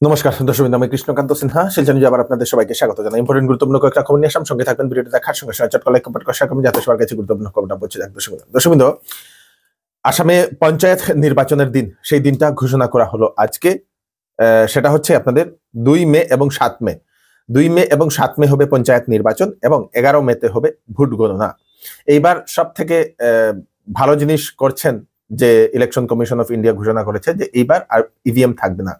নমস্কার দর্শক, আমি কৃষ্ণকান্ত সিনহা শিলচর নিউজে আবার আপনাদের সবাইকে স্বাগত জানাই। ইম্পর্টেন্ট গুরুত্বপূর্ণ কয়েকটা খবর নিয়ে আসলাম, সঙ্গে থাকবেন। ভিডিওটি দেখার সঙ্গে সঙ্গে চটকা লাইক কমেন্ট করা শেয়ার করবেন, যাতে সবার কাছে গুরুত্বপূর্ণ খবরটা পৌঁছে যায়। দর্শক, আসামে পঞ্চায়েত নির্বাচনের দিন, সেই দিনটা ঘোষণা করা হলো আজকে। সেটা হচ্ছে আপনাদের 2 মে এবং 7 মে। 2 মে এবং 7 মে হবে পঞ্চায়েত নির্বাচন এবং 11 মেতে হবে ভোট গণনা। এইবার সব থেকে ভালো জিনিস করছেন যে ইলেকশন কমিশন অফ ইন্ডিয়া ঘোষণা করেছে যে এইবার আর ইভিএম থাকবে না,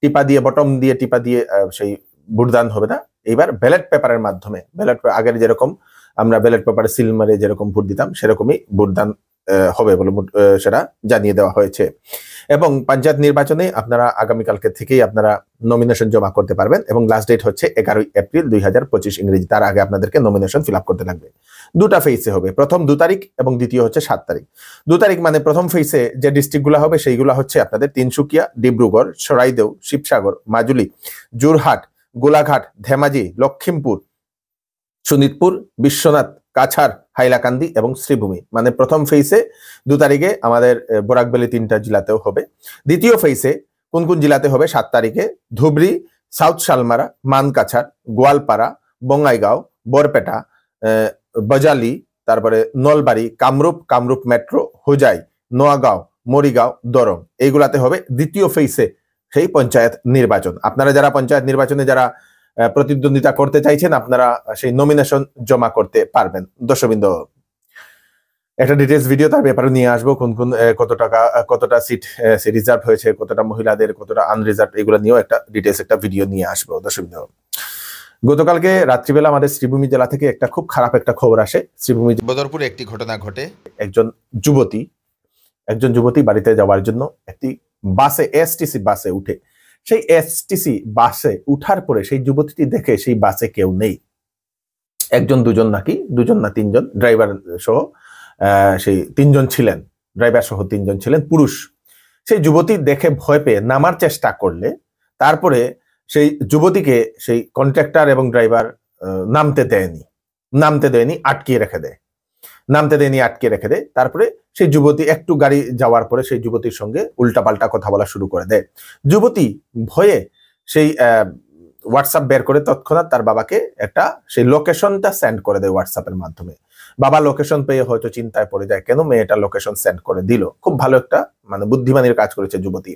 টিপা দিয়ে বটম দিয়ে টিপা দিয়ে সেই ভোটদান হবে না। এইবার ব্যালট পেপারের মাধ্যমে, আগের যেরকম আমরা ব্যালট পেপারে সিল মারে যেরকম ভোট দিতাম সেরকমই ভোটদান হবে বলে সেটা জানিয়ে দেওয়া হয়েছে। এবং পঞ্চায়েত নির্বাচনে আপনারা আগামীকালকে থেকেই আপনারা নমিনেশন জমা করতে পারবেন এবং লাস্ট ডেট হচ্ছে 11 এপ্রিল 2025 ইংরেজি। তার আগে আপনাদেরকে নমিনেশন ফিল আপ করতে লাগবে। দুটা ফেজে হবে, প্রথম 2 তারিখ এবং দ্বিতীয় হচ্ছে 7 তারিখ। 2 তারিখ মানে প্রথম ফেজে যে ডিস্ট্রিক্টগুলো হবে সেইগুলো হচ্ছে আপনাদের তিনসুকিয়া, ডিব্রুগড়, সরাইদেউ, শিবসাগর, মাজুলি, যোরহাট, গোলাঘাট, ধেমাজি, লক্ষিমপুর, শোনিতপুর, বিশ্বনাথ, কাছাড়, হাইলাকান্দি এবং শ্রীভূমি। মানে প্রথম ফেজে 2 তারিখে আমাদের বরাকবেলি 3টা জেলাতেও হবে। দ্বিতীয় ফেজে কোন কোন জেলাতে হবে 7 তারিখে? ধুবড়ি, সাউথ শালমারা, মানকাছাড়, গোয়ালপাড়া, বঙ্গাইগাঁও, বরপেটা, বজালি, তারপরে নলবাড়ি, কামরূপ মেট্রো, হোজাই, নোয়াগাঁও, মরিগাঁও, দরং, এইগুলাতে হবে দ্বিতীয় ফেজে সেই পঞ্চায়েত নির্বাচন। আপনারা যারা পঞ্চায়েত নির্বাচনে যারা প্রতিদ্বন্দ্বিতা করতে চাইছেন, আপনারা সেই নমিনেশন জমা করতে পারবেন। দর্শকবৃন্দ, একটা ডিটেলস ভিডিও তার ব্যাপারে নিয়ে আসবো, কোন কোন কতটা সিট রিজার্ভ হয়েছে, কতটা মহিলাদের, কতটা আনরিজার্ভ, এগুলো নিয়েও একটা ডিটেলস একটা ভিডিও নিয়ে আসবো। দর্শকবৃন্দ, গতকালকে রাত্রিবেলা আমাদের শ্রীভূমি জেলা থেকে একটা খুব খারাপ একটা খবর আসে। শ্রীভূমি বদরপুরে একটি ঘটনা ঘটে। একজন যুবতী বাড়িতে যাওয়ার জন্য একটি বাসে, এসটিসি বাসে উঠে, সেই এসটিসি বাসে উঠার পরে সেই যুবতীটি দেখে সেই বাসে কেউ নেই। দুজন না তিনজন, ড্রাইভার সহ সেই 3জন ছিলেন, ড্রাইভার সহ 3জন ছিলেন পুরুষ। সেই যুবতী দেখে ভয় পেয়ে নামার চেষ্টা করলে তারপরে সেই যুবতীকে সেই কন্ট্রাক্টর এবং ড্রাইভার নামতে দেয়নি, আটকিয়ে রেখে দেয়। তারপরে সেই যুবতী একটু গাড়ি যাওয়ার পরে সেই যুবতীর সঙ্গে উল্টাপাল্টা কথা বলা শুরু করে দেয়। যুবতী ভয়ে সেই হোয়াটসঅ্যাপ বের করে তৎক্ষণাৎ তার বাবাকে একটা সেই লোকেশনটা সেন্ড করে দেয় হোয়াটসঅ্যাপের মাধ্যমে। বাবা লোকেশন পেয়ে হয়তো চিন্তায় পড়ে যায়, কেন মেয়েটা লোকেশন সেন্ড করে দিল। খুব ভালো একটা বুদ্ধিমানের কাজ করেছে যুবতী।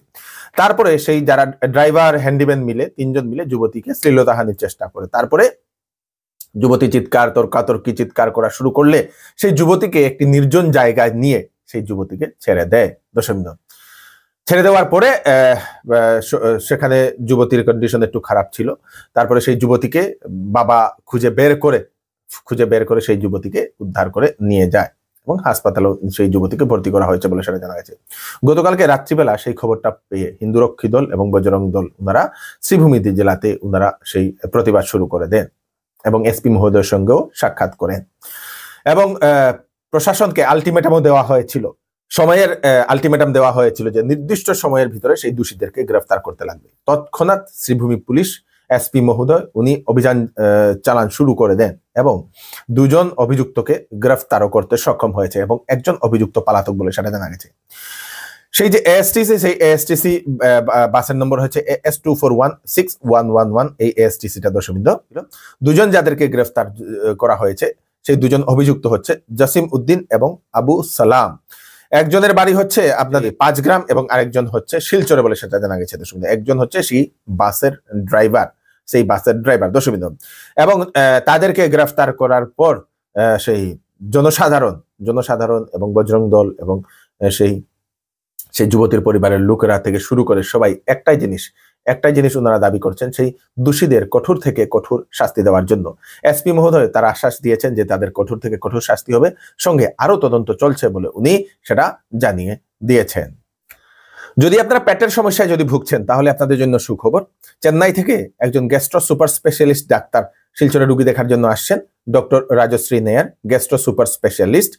তারপরে সেই যারা ড্রাইভার, হ্যান্ডিম্যান মিলে 3জন মিলে যুবতীকে শ্লীলতাহানির চেষ্টা করে। তারপরে যুবতী তর্কাতর্কি চিৎকার করা শুরু করলে সেই যুবতীকে একটি নির্জন জায়গায় নিয়ে সেই যুবতীকে ছেড়ে দেয়। দর্শকবৃন্দ, ছেড়ে দেওয়ার পরে সেখানে যুবতীর কন্ডিশন একটু খারাপ ছিল। তারপরে সেই যুবতীকে বাবা খুঁজে বের করে সেই যুবতীকে উদ্ধার করে নিয়ে যায় এবং হাসপাতালে সেই যুবতীকে ভর্তি করা হয়েছে বলে সেটা জানা গেছে। গতকালকে রাত্রিবেলা সেই খবরটা পেয়ে হিন্দুরক্ষী দল এবং বজরং দল ওনারা শ্রীভূমি জেলাতে ওনারা সেই প্রতিবাদ শুরু করে দেন এবং এসপি মহোদয়ের সঙ্গেও সাক্ষাৎ করেন এবং প্রশাসনকে আলটিমেটামও দেওয়া হয়েছিল, আলটিমেটাম দেওয়া হয়েছিল যে নির্দিষ্ট সময়ের ভিতরে সেই দোষীদেরকে গ্রেফতার করতে লাগবে। তৎক্ষণাৎ শ্রীভূমি পুলিশ এসপি মহোদয় উনি অভিযান চালান শুরু করে দেন এবং 2জন অভিযুক্তকে গ্রেফতারও করতে সক্ষম হয়েছে এবং একজন অভিযুক্ত পলাতক বলে সেটা জানা গেছে। সেই যে এএসটিসি বাসের নম্বর হচ্ছে AS24161111। এই এএসটিসিটা দর্শকবৃন্দ, 2জন যাদেরকে গ্রেফতার করা হয়েছে সেই 2জন অভিযুক্ত হচ্ছে জসিম উদ্দিন এবং আবু সালাম। একজনের বাড়ি হচ্ছে আপনাদের 5 গ্রাম এবং আরেকজন হচ্ছে শিলচরে বলে সেটা জানা গেছে। দর্শকবৃন্দ, একজন হচ্ছে সেই বাসের ড্রাইভার দর্শকবৃন্দ। এবং তাদেরকে গ্রেফতার করার পর সেই জনসাধারণ এবং বজরং দল এবং সেই যুবতীর পরিবারের লোকেরা থেকে শুরু করে সবাই একটাই জিনিস ওনারা দাবি করছেন, সেই দোষীদের কঠোর থেকে কঠোর শাস্তি দেওয়ার জন্য। এসপি মহোদয় তারা আশ্বাস দিয়েছেন যে তাদের কঠোর থেকে কঠোর শাস্তি হবে, সঙ্গে আরো তদন্ত চলছে বলে উনি সেটা জানিয়ে দিয়েছেন। যদি আপনারা পেটের সমস্যায় যদি ভুগছেন তাহলে আপনাদের জন্য সুখবর। চেন্নাই থেকে একজন গ্যাস্ট্রো সুপার স্পেশালিস্ট ডাক্তার শিলচরে রোগী দেখার জন্য আসছেন, ডক্টর রাজশ্রী নেয়ার, গ্যাস্ট্রো সুপার স্পেশালিস্ট।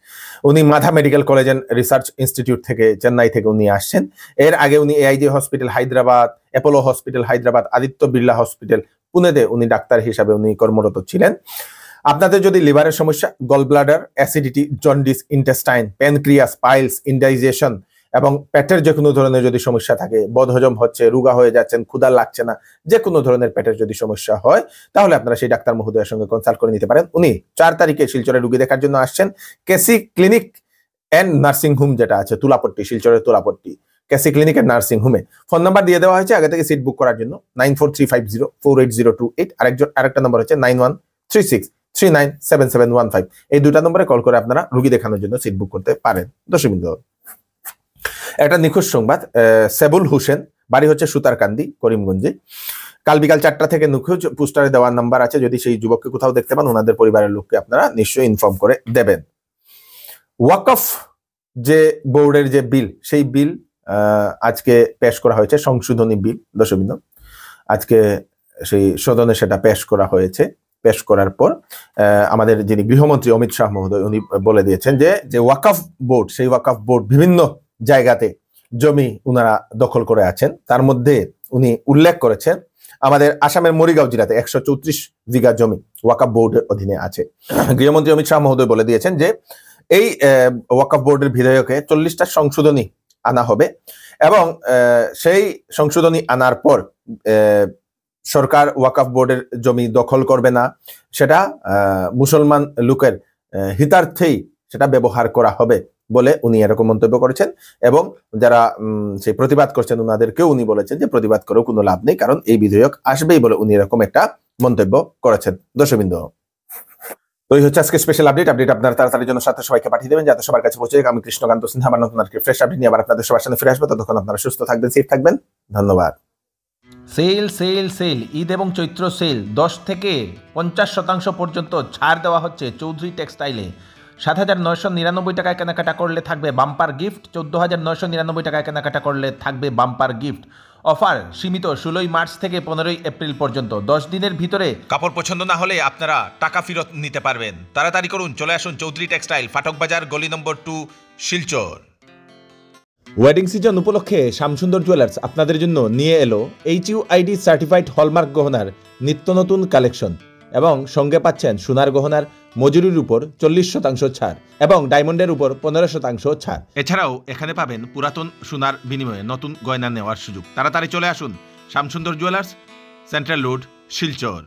উনি Madha medical college and research institute থেকে চেন্নাই থেকে উনি আসছেন। এর আগে উনি AIG hospital Hyderabad, Apollo hospital Hyderabad, Aditya Birla hospital পুনেতে উনি ডাক্তার হিসাবে উনি কর্মরত ছিলেন। আপনাদের যদি লিভারের সমস্যা, gall bladder, acidity, jaundice, intestine, pancreas, piles, indigestion এবং পেটের যে কোনো ধরনের যদি সমস্যা থাকে, বদহজম হচ্ছে, রোগা হয়ে যাচ্ছেন, ক্ষুধা লাগছে না, যে কোনো ধরনের পেটের যদি সমস্যা হয়, তাহলে আপনারা সেই ডাক্তার মহোদয়ের সঙ্গে কনসাল্ট করে নিতে পারেন। উনি 4 তারিখে শিলচরে রোগী দেখার জন্য আসছেন। কেসি ক্লিনিক এন্ড নার্সিং হোম যেটা আছে তুলাপট্টি, শিলচরের তুলাপট্টি কেসি ক্লিনিক এন্ড নার্সিং হোমে। ফোন নাম্বার দিয়ে দেওয়া হয়েছে আগে থেকে সিট বুক করার জন্য 9435048028। আরেকটা নম্বর হচ্ছে 9136397715। এই দুটা নম্বরে কল করে আপনারা রোগী দেখানোর জন্য সিট বুক করতে পারেন। দর্শকবৃন্দ, একটা নিখোঁজ সংবাদ। সেবুল হোসেন, বাড়ি হচ্ছে সুতারকান্দি, করিমগঞ্জে। কাল বিকাল 4টা থেকে নিখোঁজ। পোস্টারে দেওয়ার নাম্বার আছে, যদি সেই যুবককে কোথাও দেখতে পান ওনাদের পরিবারের লোককে আপনারা নিশ্চয়ই ইনফর্ম করে দেবেন। ওয়াকফ যে বোর্ডের যে বিল, সেই বিল আজকে পেশ করা হয়েছে, সংশোধনী বিল। দর্শকবৃন্দ, আজকে সেই সদনে সেটা পেশ করা হয়েছে। পেশ করার পর আমাদের যিনি গৃহমন্ত্রী অমিত শাহ মহোদয়, উনি বলে দিয়েছেন যে ওয়াকফ বোর্ড, সেই ওয়াকফ বোর্ড বিভিন্ন জায়গাতে জমি উনারা দখল করে আছেন। তার মধ্যে উনি উল্লেখ করেছেন আমাদের আসামের মরিগাঁও জেলাতে 134 বিঘা জমি ওয়াকফ বোর্ডের অধীনে আছে। গৃহমন্ত্রী অমিত শাহ মহোদয় বলে দিয়েছেন যে এই ওয়াকফ বোর্ডের বিধেয়কে 40টা সংশোধনী আনা হবে এবং সেই সংশোধনী আনার পর সরকার ওয়াকফ বোর্ডের জমি দখল করবে না, সেটা মুসলমান লোকের হিতার্থেই সেটা ব্যবহার করা হবে বলে উনি এরকম মন্তব্য করেছেন। এবং যারা সেই প্রতিবাদ করছেন ওনাদেরকেও উনি বলেছেন যে প্রতিবাদ করেও কোনো লাভ নেই, কারণ এই বিধেয়ক আসবেই বলে উনি এরকম একটা মন্তব্য করেছেন। দর্শকবৃন্দ, তো এই হচ্ছে আজকে স্পেশাল আপডেট। আপনারা তাড়াতাড়ির জন্য সাথে সবাইকে পাঠিয়ে দেবেন যাতে সবার কাছে পৌঁছে যায়। আমি কৃষ্ণকান্ত সিনহা আবার নতুন আজকে ফ্রেশ আপডেট নিয়ে আবার আপনাদের সবার সামনে ফিরে আসবো। ততক্ষণ আপনারা সুস্থ থাকবেন, সেফ থাকবেন। ধন্যবাদ। সেল সেল সেল, ঈদ এবং চৈত্র সেল 10 থেকে 50% পর্যন্ত ছাড় দেওয়া হচ্ছে চৌধুরী টেক্সটাইলে। 7,999 টাকায় কেনাকাটা করলে থাকবে বাম্পার গিফট, 14,999 টাকায় কেনাকাটা করলে থাকবে বাম্পার গিফট। অফার সীমিত 16 মার্চ থেকে 15 এপ্রিল পর্যন্ত। 10 দিনের ভিতরে কাপড় পছন্দ না হলে আপনারা টাকা ফেরত নিতে পারবেন। তাড়াতাড়ি করুন, চলে আসুন চৌধুরী টেক্সটাইল, ফাটক বাজার, গলি নম্বর 2, শিলচর। ওয়েডিং সিজন উপলক্ষে শ্যামসুন্দর জুয়েলার্স আপনাদের জন্য নিয়ে এলো HUID সার্টিফাইড হলমার্ক গহনার নিত্য নতুন কালেকশন এবং সঙ্গে পাচ্ছেন সোনার গহনার মজুরির উপর 40% ছাড় এবং ডায়মন্ডের উপর 15% ছাড়। এছাড়াও এখানে পাবেন পুরাতন সোনার বিনিময়ে নতুন গয়না নেওয়ার সুযোগ। তাড়াতাড়ি চলে আসুন Shyamsundar jewellers, central road, Silchar.